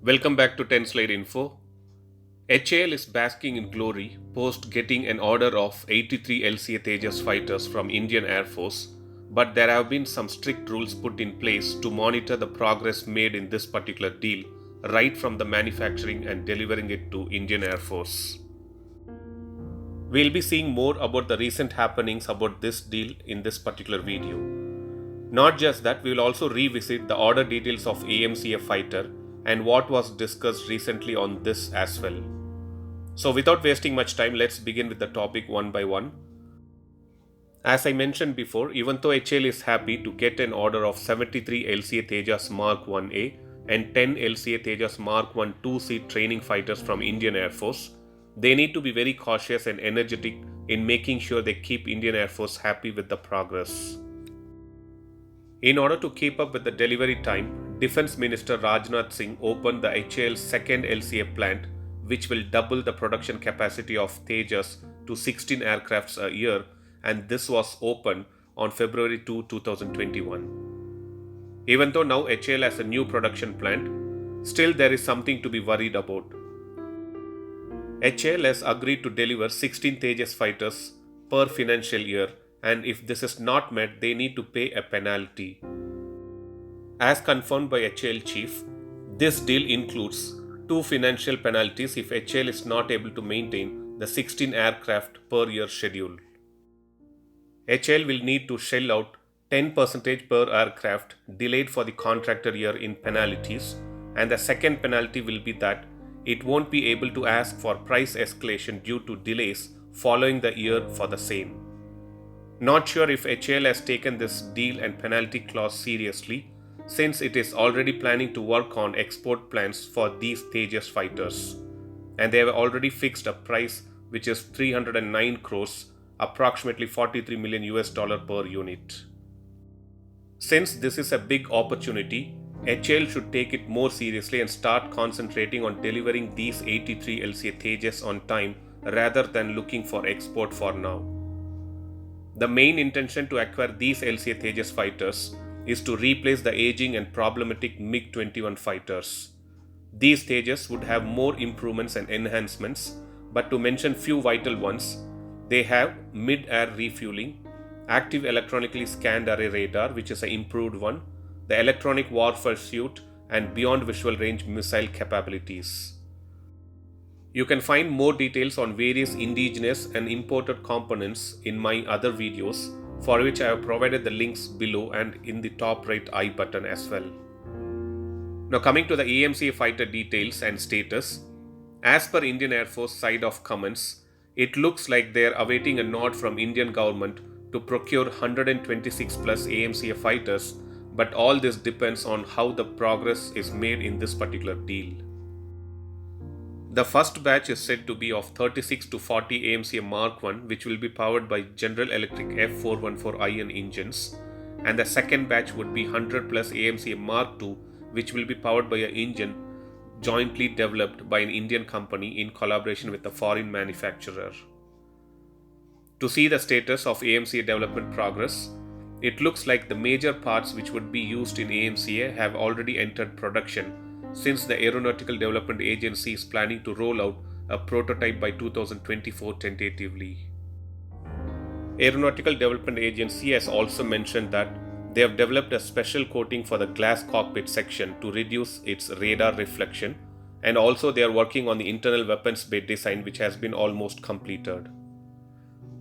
Welcome back to 10 Slide Info. HAL is basking in glory post getting an order of 83 LCA Tejas fighters from Indian Air Force, but there have been some strict rules put in place to monitor the progress made in this particular deal, right from the manufacturing and delivering it to Indian Air Force. We'll be seeing more about the recent happenings about this deal in this particular video. Not just that, we will also revisit the order details of AMCA fighter and what was discussed recently on this as well. So without wasting much time, let's begin with the topic one by one. As I mentioned before, even though HAL is happy to get an order of 73 LCA Tejas Mark 1A and 10 LCA Tejas Mark 1 2-seat training fighters from Indian Air Force, they need to be very cautious and energetic in making sure they keep Indian Air Force happy with the progress. In order to keep up with the delivery time, Defense Minister Rajnath Singh opened the HAL's second LCA plant, which will double the production capacity of Tejas to 16 aircrafts a year, and this was opened on February 2, 2021. Even though now HAL has a new production plant, still there is something to be worried about. HAL has agreed to deliver 16 Tejas fighters per financial year, and if this is not met, they need to pay a penalty. As confirmed by HAL chief, this deal includes 2 financial penalties if HAL is not able to maintain the 16 aircraft per year schedule. HAL will need to shell out 10% per aircraft delayed for the contractor year in penalties, and the second penalty will be that it won't be able to ask for price escalation due to delays following the year for the same. Not sure if HAL has taken this deal and penalty clause seriously, since it is already planning to work on export plans for these Tejas fighters, and they have already fixed a price which is 309 crores, approximately $43 million per unit. Since this is a big opportunity, HAL should take it more seriously and start concentrating on delivering these 83 LCA Tejas on time rather than looking for export for now. The main intention to acquire these LCA Tejas fighters is to replace the aging and problematic MiG-21 fighters. These Tejas would have more improvements and enhancements, but to mention few vital ones, they have mid-air refueling, active electronically scanned array radar, which is an improved one, the electronic warfare suite, and beyond visual range missile capabilities. You can find more details on various indigenous and imported components in my other videos, for which I have provided the links below and in the top right I button as well. Now coming to the AMCA fighter details and status, as per Indian Air Force side of comments, it looks like they are awaiting a nod from Indian government to procure 126 plus AMCA fighters, but all this depends on how the progress is made in this particular deal. The first batch is said to be of 36 to 40 AMCA Mark 1, which will be powered by General Electric F414IN engines, and the second batch would be 100 plus AMCA Mark 2, which will be powered by an engine jointly developed by an Indian company in collaboration with a foreign manufacturer. To see the status of AMCA development progress, it looks like the major parts which would be used in AMCA have already entered production, since the Aeronautical Development Agency is planning to roll out a prototype by 2024 tentatively. Aeronautical Development Agency has also mentioned that they have developed a special coating for the glass cockpit section to reduce its radar reflection, and also they are working on the internal weapons bay design, which has been almost completed.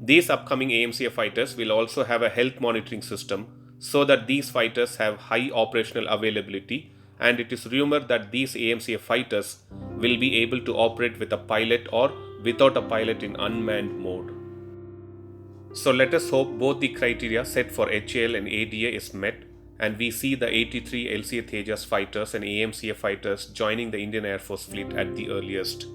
These upcoming AMCA fighters will also have a health monitoring system so that these fighters have high operational availability, and it is rumored that these AMCA fighters will be able to operate with a pilot or without a pilot in unmanned mode. So let us hope both the criteria set for HAL and ADA is met, and we see the 83 LCA Tejas fighters and AMCA fighters joining the Indian Air Force fleet at the earliest.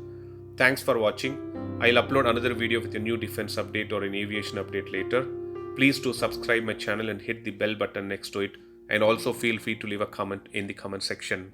Thanks for watching. I'll upload another video with a new defense update or an aviation update later. Please do subscribe my channel and hit the bell button next to it, and also feel free to leave a comment in the comment section.